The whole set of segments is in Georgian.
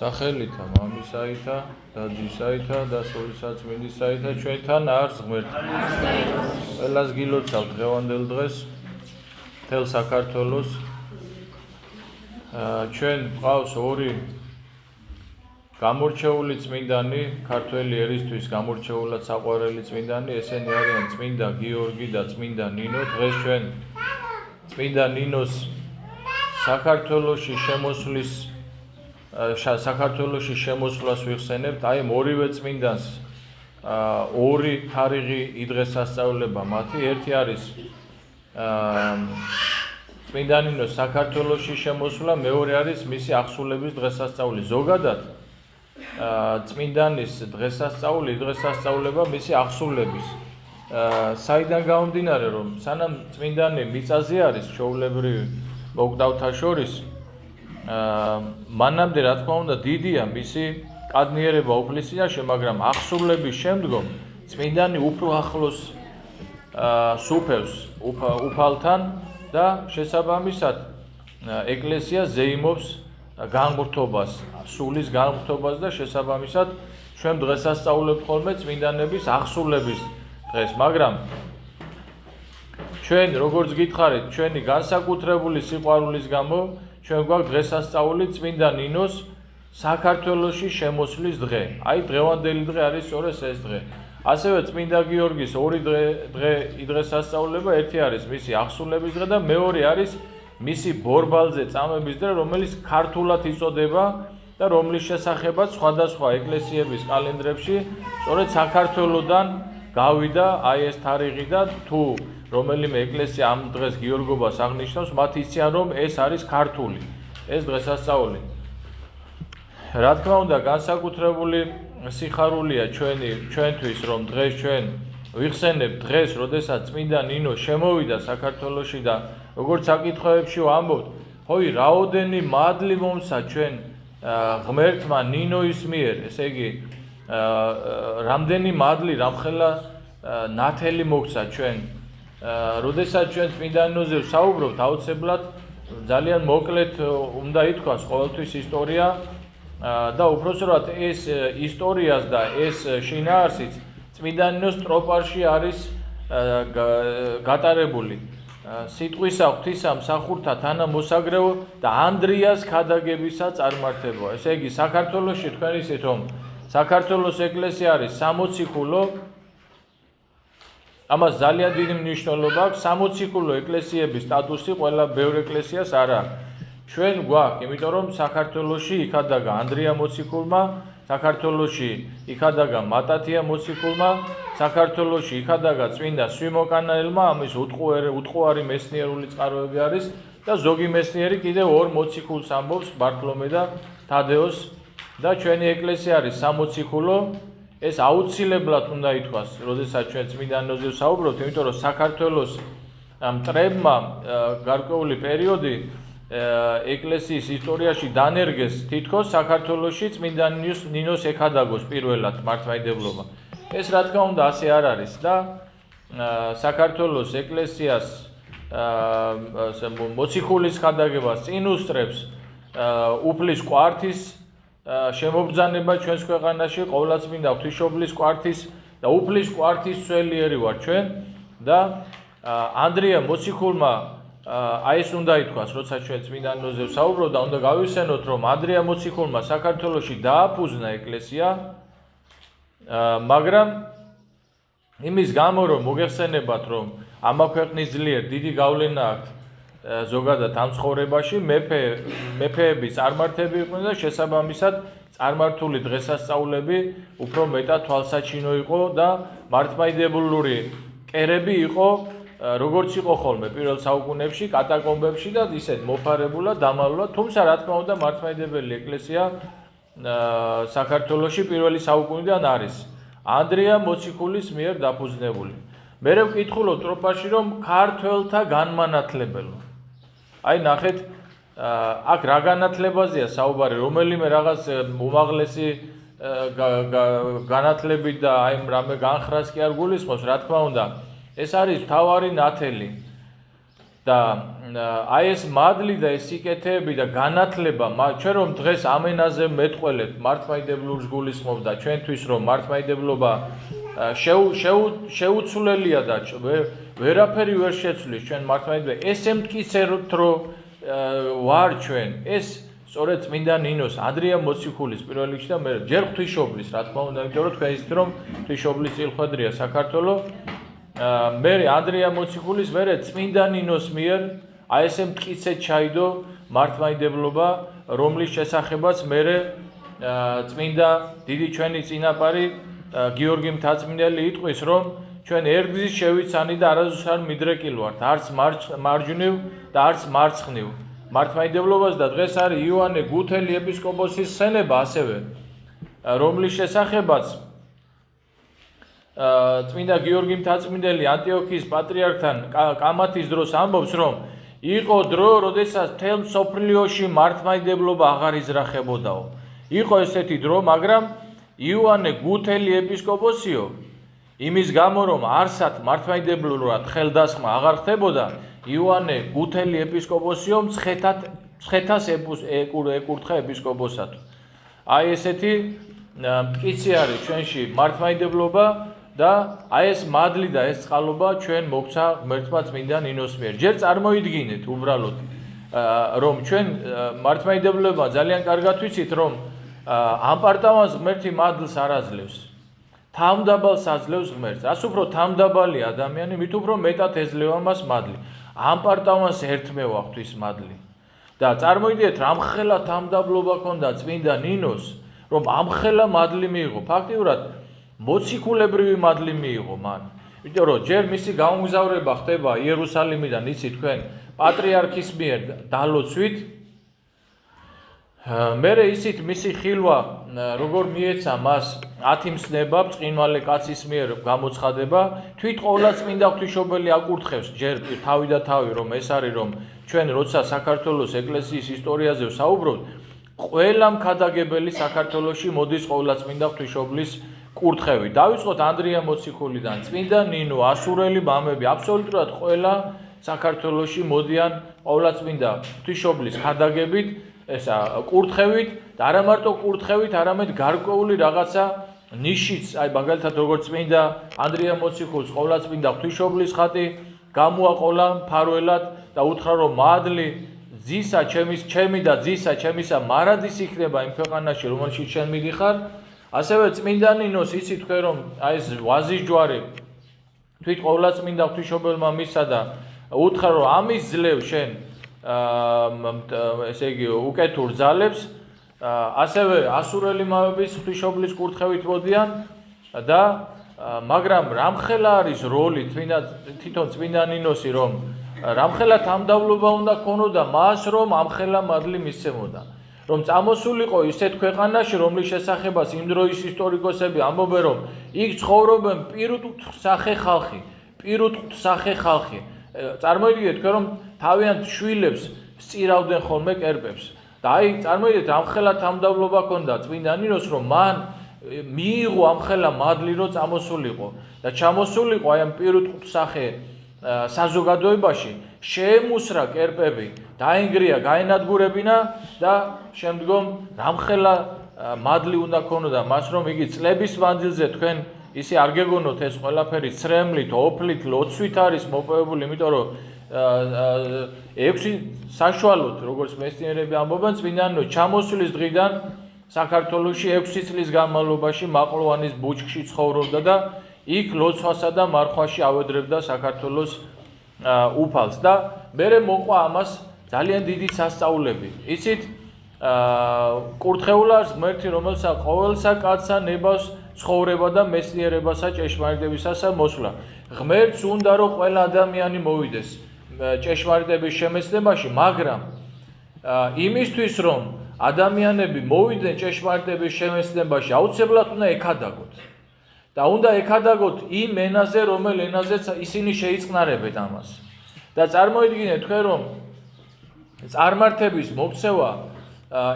სახელითა მამისაითა და ძისაითა და სულისაწმინდისაითა ჩვენთან არს ღმერთი. ყველას გილოცავთ დღევანდელ დღეს მთელ საქართველოს. ჩვენ გვყავს ორი გამორჩეული წმინდანი, ქართველი ერისთვის გამორჩეულად საყვარელი წმინდანი, ესენი არიან წმინდა გიორგი და წმინდა ნინო. დღეს ჩვენ წმინდა ნინოს საქართველოში შემოსვლას ვიხსენებთ. აი ორივე წმინდანს ორი თარიღი იდღესასწაულება მათი. ერთი არის წმინდა ნინოს საქართველოში შემოსვლა, მეორე არის მისი აღსულების დღესასწაული. ზოგადად წმინდანის დღესასწაულება მისი აღსულების. საიდან გამომდინარე, რომ სანამ წმინდანი მიწაზე არის ჩვეულებრივ მოკვდავთა შორის, მანამდე რა თქმა უნდა დიდია მისი კადნიერება უფლისიაში, მაგრამ აღსულების შემდგომ წმინდანი უფრო ახლოს სუფევს უფალთან და შესაბამისად ეკლესია ზეიმობს განღრთობას, სულის განღრთობას და შესაბამისად ჩვენ დღესასწაულებთ ხოლმე წმინდანების აღსულების დღეს, მაგრამ ჩვენ როგორც გითხარით, ჩვენი განსაკუთრებული სიყვარულის გამო ჩვენ გვაქვს დღესასწაული წმინდა ნინოს საქართველოში შემოსვლის დღე. აი დღევანდელი დღე არის სწორედ ეს დღე. ასევე წმინდა გიორგის ორი დღე იდღესასწაულება, ერთი არის მისი აღსულების დღე და მეორე არის მისი ბორბალზე წამების დღე, რომელიც ქართულად იწოდება და რომლის შესახებაც სხვადასხვა ეკლესიების კალენდრებში სწორედ საქართველოდან გავიდა აი ეს თარიღი და თუ რომელიმე ეკლესია ამ დღეს გიორგობას აღნიშნავს, მათ იციან, რომ ეს არის ქართული, ეს დღესასწაული. რა თქმა უნდა, განსაკუთრებული სიხარულია ჩვენთვის, რომ დღეს ჩვენ ვიხსენებთ დღეს, როდესაც წმინდა ნინო შემოვიდა საქართველოში და როგორც საკითხებში ვამბობთ, ხოი რაოდენი მადლი მომსა ჩვენ ღმერთმა ნინოის მიერ, ესე იგი რამდენი მადლი, რამხელა ნათელი მოგცა ჩვენ. როდესაც ჩვენ წმინდა ნინოზე ვსაუბრობთ, აუცილებლად ძალიან მოკლედ უნდა ითქვას ყოველთვის ისტორია და უпроსტად ეს ისტორიას და ეს შინაარსიც წმინდა ნინოს ტროპარში არის გატარებული. სიტყვისა ღვთისა მსახურთა თანამოსაგრეო და ანდრიას ქადაგებისა წარმართება. ესე იგი საქართველოში თქვენ ისეთ რომ საქართველოს ეკლესია არის 60 ქულო, ამას ძალიან დიდი მნიშვნელობა აქვს. 60 ქულო ეკლესიების სტატუსი ყველა ბევრ ეკლესიას არ აქვს. ჩვენ გვაქვს, იმიტომ რომ საქართველოში იქადაგა ანდრია მოციქულმა, საქართველოში იქადაგა მატათია მოციქულმა, საქართველოში იქადაგა წმინდა სვიმოკანელმა, ამის უტყუარი მეცნიერული წყაროები არის და ზოგი მეცნიერი კიდევ ორ მოციქულს ამბობს, ბართლომე და თადეოს და ჩვენი ეკლესია არის 60 ქულო. ეს აუცილებლად უნდა ითქვას, როდესაც ჩვენ წმინდა ნინოზე ვსაუბრობთ, იმიტომ რომ საქართველოს მტრებმა გარკვეული პერიოდი ეკლესიის ისტორიაში დანერგეს თითქოს საქართველოში წმინდა ნინოს ეკადაგოს პირველად მართლმადიდებლობა. ეს რა თქმა უნდა ასე არ არის და საქართველოს ეკლესიას მოციქულის ქადაგებას წინ უსწრებს უფლის კვართის შემობრძანება ჩვენს ქვეყანაში, ყოვლადწმინდა ღვთისმშობლის კვართის და უფლის კვართის ძვლიერი ვარ ჩვენ და ანდრია მოციქულმა აი ეს უნდა ითქვას, როცა ჩვენ წმინდა ნინოზე ვსაუბრობთ და უნდა გავიხსენოთ, რომ ანდრია მოციქულმა საქართველოში დააფუძნა ეკლესია, მაგრამ იმის გამო, რომ მოგეხსენებათ, რომ ამა ქვეყნის ძლიერ დიდი გავლენა აქვს ზოგადად ამ ცხოვრებაში, მეფეები წარმართები იყვნენ და შესაბამისად წარმართული დღესასწაულები უფრო მეტად თვალსაჩინო იყო და მართლმადიდებლური კერები იყო, როგორც იყო ხოლმე პირველ საუკუნეებში, კატაკომბებში და ისეთ მოფარებულად, დამალულად, თუმცა რა თქმა უნდა მართლმადიდებელი ეკლესია საქართველოში პირველი საუკუნიდან არის ანდრია მოციქულის მიერ დაფუძნებული. მე ვკითხულობ ტროპაში, რომ ქართველთა განმანათლებელო. აი ნახეთ, აქ რა განათლებაზეა საუბარი, რომელიმე რაღაც უმაღლესი განათლებით და აი რამე განხრას კი არ გულისხმობს, რა თქმა უნდა. ეს არის მთავარი ნათელი და აი ეს მადლი და ეს სიკეთეები და განათლება, ჩვენ რომ დღეს ამ ენაზე მეტყველებთ, მართლმადიდებლურს გულისხმობთ და ჩვენთვის რომ მართლმადიდებლობა შეუცვლელია და ვერაფერი ვერ შეცვლის ჩვენ მართლმადიდებლებს, ესე მტკიცებთ რომ ვარ ჩვენ, ეს სწორედ წმინდა ნინოს, ანდრია მოციქულის პირველ რიგში და მე ჯერ ღვთისმშობლის, რა თქმა უნდა, იმიტომ რომ თქვენ იცით რომ ღვთისმშობლის წილხვედრია საქართველოს, მე ანდრია მოციქულის, მე წმინდა ნინოს მიერ აი ესე მტკიცედ ჩაიდო მართლმადიდებლობა, რომლის შესახებაც მე წმინდა დიდი ჩვენი წინაპარი გიორგი მთაწმინდელი იტყვის, რომ ჩვენ ერთგზის შევიცანი და არასდროს არ მიდრეკილ ვართ, არც მარჯვნივ და არც მარცხნივ. მართლმადიდებლობას და დღეს არის იოანე გუთელი ეპისკოპოსის სცენება ასევე, რომლის შესახებაც წმინდა გიორგი მთაწმინდელი ანტიოქიის პატრიარქთან კამათის დროს ამბობს, რომ იყო დრო, როდესაც მთელ მსოფლიოში მართლმადიდებლობა აღარ იზრახებოდაო. იყო ესეთი დრო, მაგრამ იოანე გუთელი ეპისკოპოსიო, იმის გამო რომ არსად მართლმადიდებლურად ხელდასხმა აღარ ხდებოდა, იოანე გუთელი ეპისკოპოსიო მცხეთას ეკურთხა ეპისკოპოსად. აი ესეთი მტკიცი არის ჩვენში მართლმადიდებლობა და აი ეს მადლი და ეს წყალობა ჩვენ მოგცა ღმერთმა წმინდა ნინოს მიერ. ჯერ წარმოიდგინეთ უბრალოდ რომ ჩვენ მართლმადიდებლობა ძალიან კარგად ვიცით რომ ამ პარტავანს ღმერთი მადლს არ აძლევს. თამდაბალს აძლევს ღმერთს. რაც უფრო თამდაბალი ადამიანი, მით უფრო მეტად ეძლევა მას მადლი. ამ პარტავანს ერთმევა ღვთის მადლი. და წარმოიდგინეთ რამხელა თამდაბლობა ჰქონდა წმინდა ნინოს, რომ ამხელა მადლი მიიღო. ფაქტიურად მოციქულებრივი მადლი მიიღო მან. იმიტომ რომ ჯერ მისი გამგზავრება ხდება იერუსალიმიდან, იცით თქვენ, პატრიარქის მიერ დალოცვით. მერე ისიც მისი ხილვა როგორ მიეცა მას 10 მსნება ბრწყინვალე კაცის მიერ გამოცხადება, თვით ყოვლადწმინდა ღვთისმშობელი აკურთხევს ჯერ თავი და თავი, რომ ეს არის რომ ჩვენ როცა საქართველოს ეკლესიის ისტორიაზე ვსაუბრობთ, ყველა მქადაგებელი საქართველოში მოდის ყოვლადწმინდა ღვთისმშობლის კურთხევით. დავიწყოთ ანდრია მოციქულიდან, წმინდა ნინო, ასურელი მამები, აბსოლუტურად ყველა საქართველოში მოდიან ყოვლადწმინდა ღვთისმშობლის ქადაგებით, ესა კურთხევით და არა მარტო კურთხევით, არამედ გარკვეული რაღაცა ნიშიც, აი მაგალითად როგორც წმინდა ანდრია მოციქულს ყოვლადწმინდა ღვთისმშობლის ხატი გამოაყოლა მფარველად და უთხრა რომ მადლი ძისა ჩემი და ძისა ჩემისა მარადის იქნება იმ ქვეყანაში რომელშიც შენ მიდიხარ. ასევე წმინდა ნინოს იცით თქვენ რომ აი ეს ვაზის ჯვარი თვით ყოვლადწმინდა ღვთისმშობელმა მისცა და უთხრა რომ ამის ძლევ შენ ესე იგი უკეთურ ძალებს, ასევე ასურელი მამების ღვთისმშობლის კურთხევით მოდიან და მაგრამ რამხელა არის როლი თვითონ წმინდა ნინოსი, რომ რამხელა თამდავლობა უნდა ქონოდა მას, რომ ამხელა მადლი მისცემოდა. რომ წამოსულიყო ისეთ ქვეყანაში, რომლის შესახებაც იმ დროის ისტორიკოსები ამბობენ, რომ იქ ცხოვრობენ პირუტყვსახე ხალხი. წარმოიდგინეთ თქვენ რომ თავიანთ შვილებს სწირავდნენ ხოლმე კერპებს. და აი წარმოიდგინეთ ამხელა თამდავლობა ქონდა წმინდა ნინოს, რომ მან მიიღო ამხელა მადლი, რომ წამოსულიყო და ჩამოსულიყო აი ამ პირუტყვსახე საზოგადოებაში, შეემუსრა კერპები, დაინგრია, გაენადგურებინა და შემდგომ რამხელა მადლი უნდა ქონოდა მას, რომ იგი წლების მანძილზე თქვენ ისე არ გეგონოთ ეს ყველაფერი ცრემლით, ოფლით, ლოცვით არის მოპოვებული, იმიტომ რომ 6 საშუალოდ, როგორც მეცნიერები ამბობენ, წმინდა ნინო ჩამოსვლის დღიდან საქართველოში 6 წლის განმავლობაში მაყლოვანის ბუჩქში ცხოვრობდა და იქ ლოცვასა და მარხვაში ავედრებდა საქართველოს უფალს და მერე მოყვა ამას ძალიან დიდი სასწაულები. იცით, კურთხეულას ღმერთი, რომელსაც ყოველსა კაცსა ნებას ცხოვრება და მეცნიერებასა ჭეშმარიტებისასა მოსვლა. ღმერთს უნდა რომ ყველა ადამიანი მოვიდეს ჭეშმარიტების შემეცნებაში, მაგრამ იმისთვის რომ ადამიანები მოვიდნენ ჭეშმარიტების შემეცნებაში, აუცილებლად უნდა ეკადაგოთ. და უნდა ეკადაგოთ იმ ენაზე, რომელ ენაზეც ისინი შეიწყნარებენ ამას. და წარმოიდგინეთ თქვენ რომ წარმართების მოქცევა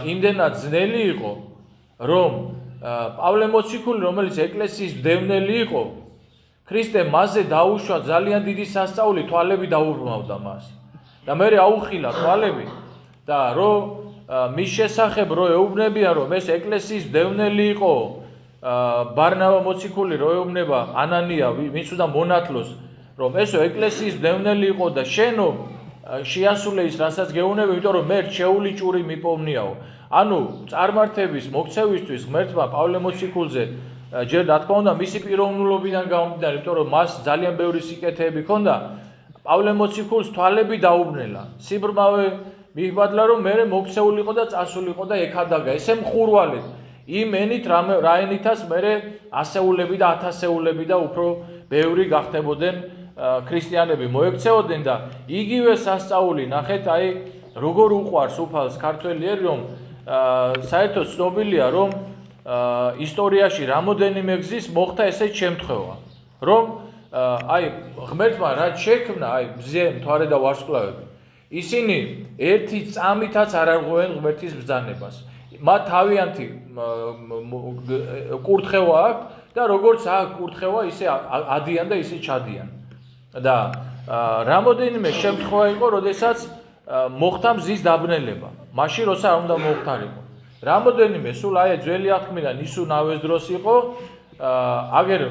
იმდენად ძნელი იყო, რომ პავლე მოციქული, რომელიც ეკლესიის მდევნელი იყო, ქრისტე მასზე დაუშვა ძალიან დიდი სასწაული, თვალები დაუბრმავდა მას. და მე აუხილა თვალები და რომ მის შესახებ რო ეუბნებიან რომ ეს ეკლესიის მდევნელი იყო ბარნაბა მოციქული რო ეუბნება ანანია ვინც უნდა მონათლოს რომ ესო ეკლესიის მდევნელი იყო და შენო შეასრულე ის რასაც გეუბნები იმიტომ რომ მე რჩეული ჭური მიპოვნიაო ანუ წარმართების მოქცევისთვის ღმერთმა პავლე მოციქულზე ჯერ რა თქმა უნდა მისი პიროვნულობიდან გამომდინარე იმიტომ რომ მას ძალიან ბევრი სიკეთეები ჰქონდა პავლე მოციქულს თვალები დაუბნელა სიბრმავე მიიბადლა რომ მე მოქცეულიყო და წასულიყო და ეკადაგა ესე მხურვალედ იმ ენით რაენითაც მე ასეულები და ათასეულები და უფრო ბევრი გახდებოდნენ ქრისტიანები მოექცეოდნენ და იგივე სასწაული ნახეთ აი როგორ უყვარს უფალს ქართველი ერი რომ საერთოდ ცნობილია რომ ისტორიაში რამოდენიმე გზის მოხდა ესეთ შემთხვევა რომ აი ღმერთმა რაც შექმნა აი მზე მთვარე და ვარსკვლავები ისინი ერთი წამითაც არ არღვევენ ღმერთის ბრძანებას მათ თავიანთი კურთხევა აქვს და როგორც აქვს კურთხევა ისე ადიან და ისე ჩადიან და რამოდენიმე შემთხვევა იყო როდესაც მოხდა მზის დაბნელება მაშინ როცა არ უნდა მოხდარიყო რამოდენიმე სულ აი ძველი აღთქმიდან ისუ ნავის დროს იყო აგერ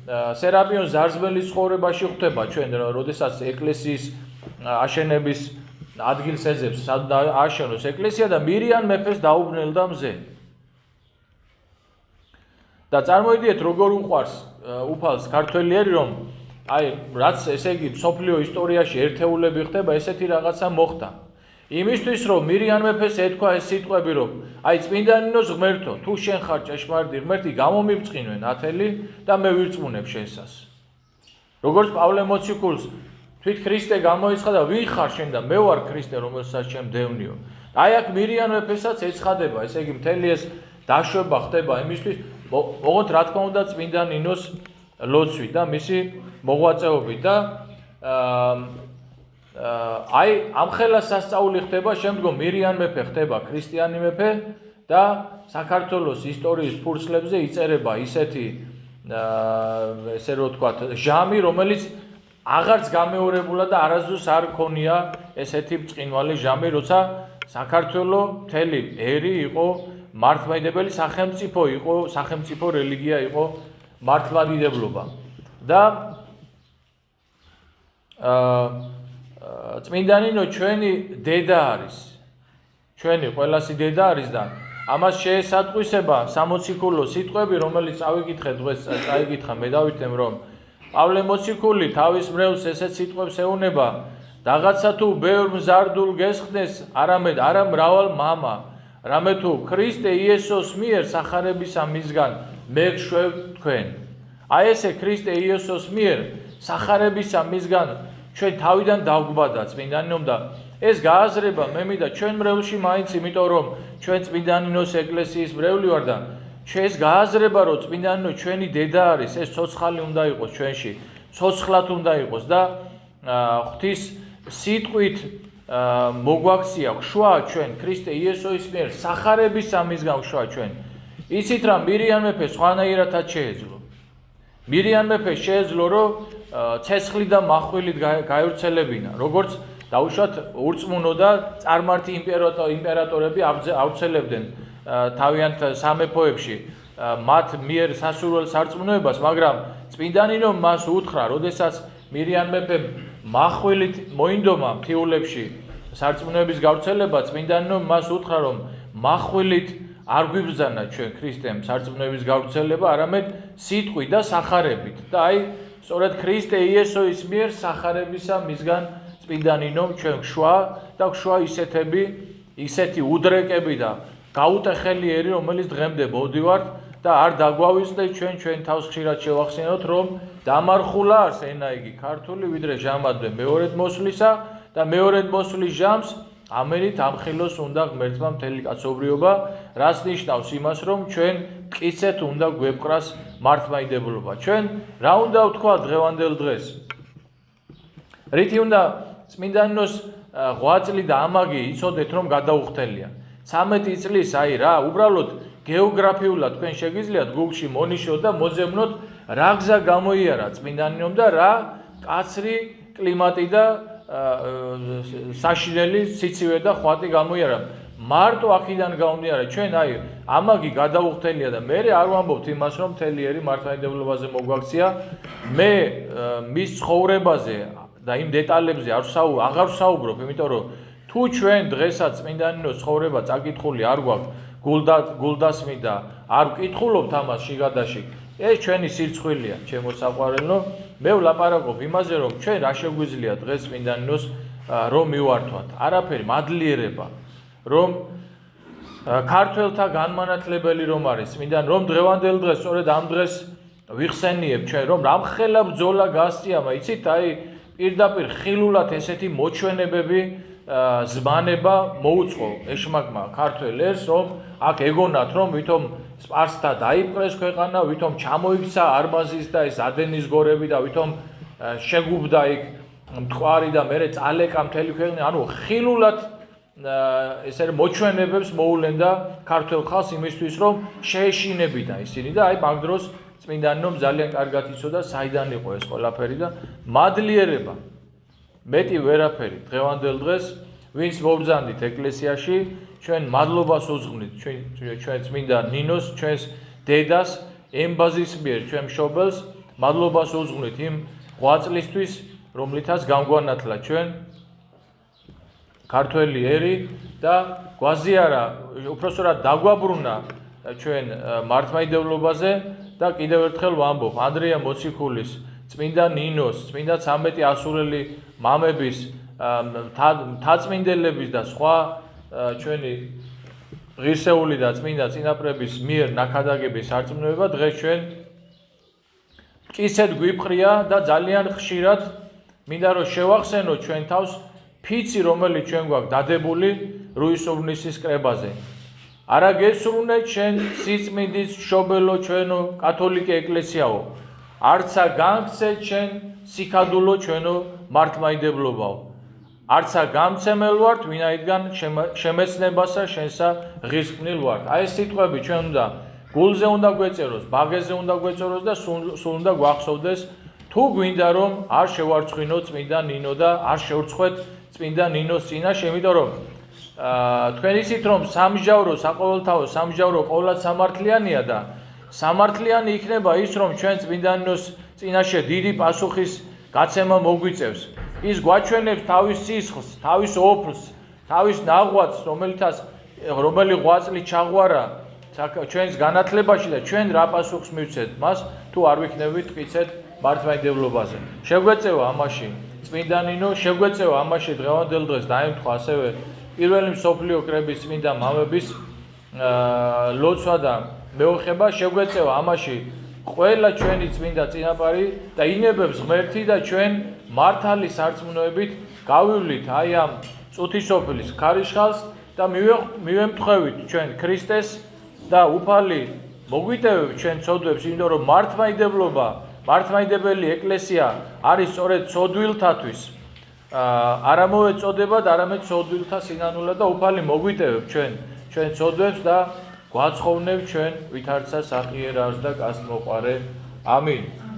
სერაპიონ ზარზმელის ცხოვრებაში ხვდება ჩვენ როდესაც ეკლესიის აშენების ადგილს ეძებს სად აშენოს ეკლესია და მირიან მეფეს დაუბნელდა მზე და წარმოიდგინეთ როგორ უყვარს უფალს ქართველი ერი რომ აი რაც ესე იგი სოფლიო ისტორიაში ერთეულები ხდება ესეთი რაღაცა მოხდა იმისთვის რომ მირიან მეფეს ეთქვა ეს სიტყვები რომ აი წმინდანინოს ღმერთო თუ შენ ხარ ჭეშმარიტი ღმერთი გამომიბწყინვენ ათელი და მე ვირწმუნებ შენსას როგორც პავლე მოციქულს თვით ქრისტე გამოიცხადა ვინ ხარ შენ და მე ვარ ქრისტე რომელსაც შენ მდევნიო აი აქ მირიან მეფესაც ეცხადება ესე იგი მთელი ეს დაშვება ხდება იმისთვის ოღონდ რა თქმა უნდა წმინდა ნინოს ლოცვი და მისი მოღვაწეობით და აი ამხელა სასწაული ხდება შემდგომ მირიან მეფე ხდება ქრისტიანი მეფე და საქართველოს ისტორიის ფურცლებზე იწერება ისეთი ესე რო ვთქვათ ჟამი რომელიც აღარც გამეორებულა და არასდროს არ ქონია ესეთი ბრწყინვალე ჟამი როცა საქართველო მთელი ერი იყო მართლმადიდებელი სახელმწიფო იყო სახელმწიფო რელიგია იყო მართლმადიდებლობა და წმინდანინო ჩვენი დედა არის ჩვენი ყველასი დედა არის და ამას შეესატყვისება სამოციქულო სიტყვები რომელიც წავიკითხე დღეს წაიკითხა მე დავითემ რომ პავლე მოციქული თავის მრევლს ესეთ სიტყვებს ეუბნება რაღაცა თუ ბევრ მზარდულ გესხდეს არამედ არა მრავალ მამა რამე თუ ქრისტე იესოს მიერ სახარებისა მისგან მე გშვევ თქვენ აი ესე ქრისტე იესოს მიერ სახარებისა მისგან ჩვენ თავიდან დავგვბადა წმინდანინომ და ეს გააზრება მე მინდა ჩვენ მრევლში მაინც იმიტომ რომ ჩვენ წმინდანინოს ეკლესიის მრევლი ვარ და ჩვენს გააზრება რომ წმინდანინო ჩვენი დედა არის ეს ცოცხალი უნდა იყოს ჩვენში ცოცხლად უნდა იყოს და ღვთის სიტყვით მოგვაქცია უშვა ჩვენ ქრისტე იესოს მიერ სახარებისა მისგან უშვა ჩვენ იცით რა მირიან მეფე სხვანაირადაც შეეძლო მირიან მეფე შეეძლო რომ ცეცხლი და მახვილი გაევრცელებინა როგორც დაუშვათ ურწმუნო და წარმართი იმპერატორები ავრცელებდნენ თავიანთ სამეფოებში მათ მიერ სასურველ სარწმუნოებას მაგრამ წმინდანინო მას უთხრა როდესაც მირიან მეფემ მახვილით მოინდომა მთიულებში სარწმუნოების გავრცელება წმინდანინო მას უთხრა რომ მახვილით არ გვიბრძანა ჩვენ ქრისტემ სარწმუნოების გავრცელება არამედ სიტყვით და სახარებით და აი სწორედ ქრისტე იესოს მიერ სახარებისა მისგან წმინდანინომ ჩვენ გშვა და გშვა ისეთი უდრეკები და გაუტეხელიერი რომელიც დღემდე მოდივართ და არ დაგვავიწყდეთ ჩვენ თავს ხშირად შევახსენოთ რომ დამარხულა არს ენა იგი ქართული ვიდრე ჟამადვე მეორედ მოსვლისა და მეორედ მოსვლის ჟამს ამერით ამხილოს უნდა ღმერთმა მთელი კაცობრიობა რაც ნიშნავს იმას რომ ჩვენ მტკიცეთ უნდა გვეპყრას მართლმადიდებლობა ჩვენ რა უნდა ვთქვა დღევანდელ დღეს რითი უნდა წმინდანინოს ღვაწლი და ამაგი იცოდეთ რომ გადაუხდელია 13 წლის აი რა უბრალოდ გეოგრაფიულად თქვენ შეგიძლიათ Google-ში მონიშნოთ და მოძებნოთ რა გზა გამოიარა წმინდანინომ და რა კაცრი კლიმატი და საშინელი სიცივე და ხვატი გამოიარა. მარტო აქედან გამომდინარე, ჩვენ აი ამაგი გადაუხდელია და მე არ ვამბობთ იმას, რომ მთელი ერი მართლმადიდებლობაზე მოგვაქცია. მე მის ცხოვრებაზე და იმ დეტალებზე აღარ ვსაუბრობ, იმიტომ რომ თუ ჩვენ დღესაც წმინდა ნინოს ცხოვრება წაკითხული არ გვაქვს გულდასმით და არ ვკითხულობთ ამას შიგადაშიგ, ეს ჩვენი სირცხვილია, ჩემო საყვარელო. მე ვლაპარაკობ იმაზე, რომ ჩვენ რა შეგვიძლია დღეს წმინდა ნინოს რომ მივართვათ. არაფერი, მადლიერება, რომ ქართველთა განმანათლებელი რომ არის წმინდა, რომ დღევანდელ დღეს სწორედ ამ დღეს ვიხსენიებ ჩვენ, რომ რამხელა ბრძოლა გასწიამა, იცით, აი პირდაპირ ხილულად ესეთი მოჩვენებები ზმანება მოუწყო ეშმაკმა ქართველ ერს, რომ აქ ეგონათ, რომ ვითომ სპარსთა დაიპყრეს ქვეყანა, ვითომ ჩამოიქცა არმაზის და ეს ადენის გორები და ვითომ შეგუბდა იქ მტყვარი და მერე წალეკა მთელი ქვეყანა, ანუ ხილულად ესე მოჩვენებებს მოულენდა ქართველ ხალხს იმისთვის, რომ შეეშინებინა ისინი და აი მაგ დროს წმინდა ნინომ ძალიან კარგად იცოდა საიდან იყო ეს ყველაფერი და მადლიერება მეტი ვერაფერი დღევანდელ დღეს ვინც მობრძანდით ეკლესიაში ჩვენ მადლობას უძღვნით ჩვენ წმინდა ნინოს ჩვენს დედას ემბაზის მიერ ჩვენ მშობელს მადლობას უძღვნით იმ ღვაწლისთვის რომლითაც გამგვანათლა ჩვენ ქართველი ერი და გვაზიარა უпроსტად დაგვაბრუნა ჩვენ მართლმადიდებლობაზე და კიდევ ერთხელ ვამბობ ანდრია მოციქულის წმინდა ნინოს წმინდა 13 ასურელი მამების მთაწმინდელების და სხვა ჩვენი ღირსეული და წმინდა წინაპრების მიერ ნაქადაგების სარწმუნოება დღეს ჩვენ მტკიცედ გვიფხრია და ძალიან ხშირად მინდა რომ შევახსენოთ ჩვენ თავს ფიცი რომელიც ჩვენ გვაქვს დადებული რუისურნისის კრებაზე არა გესრუნე ჩვენ სიწმინდის მშობელო ჩვენო კათოლიკე ეკლესიაო არცა გამცე ჩვენ სიქადულო ჩვენო მართლმადიდებლობაო არცა გამცემელ ვართ ვინაიდან შემეცნებასა შენსა ღირსკვნილ ვართ აი ეს სიტყვები ჩვენ უნდა გულზე უნდა გვეწეროს ბაღეზე უნდა გვეწეროს და სულ უნდა გვახსოვდეს თუ გვინდა რომ არ შევარცხინოთ წმინდა ნინო და არ შევრცხვეთ წმინდა ნინოს წინაშე იმიტომ რომ თქვენ იცით რომ სამჟავრო საყოველთაო სამჟავრო ყოვლად სამართლიანია და სამართლიანი იქნება ის რომ ჩვენ წმინდა ნინოს წინაშე დიდი პასუხის გაცემა მოგვიწევს ის გვაჩვენებს თავის სისხლს თავის ოფლს თავის ნაღვაწს რომელი ღვაწლი ჩაღვარა ჩვენს განათლებაში და ჩვენ რა პასუხს მივცეთ მას თუ არ ვიქნებით მტკიცედ მართლმადიდებლობაზე შეგვეწევა ამაში წმინდა ნინო შეგვეწევა ამაში დღევანდელ დღეს დაემთხვა ასევე პირველი მსოფლიო კრების წმინდა მამების ლოცვა და მეოხება შეგვეწევა ამაში ყველა ჩვენი წმინდა წინაპარი და ინებებს ღმერთი და ჩვენ მართალი სარწმუნოებით გავივლით აი ამ წუთისოფლის ქარიშხალს და მივემთხვევით ჩვენ ქრისტეს და უფალი მოგვიტევებ ჩვენ ცოდვებს იმიტომ რომ მართლმადიდებლობა მართლმადიდებელი ეკლესია არის სწორედ ცოდვილთათვის არა მოეწოდებათ არამედ ცოდვილთა სინანულად და უფალი მოგვიტევებ ჩვენ ცოდვებს და გვაცხოვნებ ჩვენ ვითარცა სახიერავს და კაცმოყარე ამინ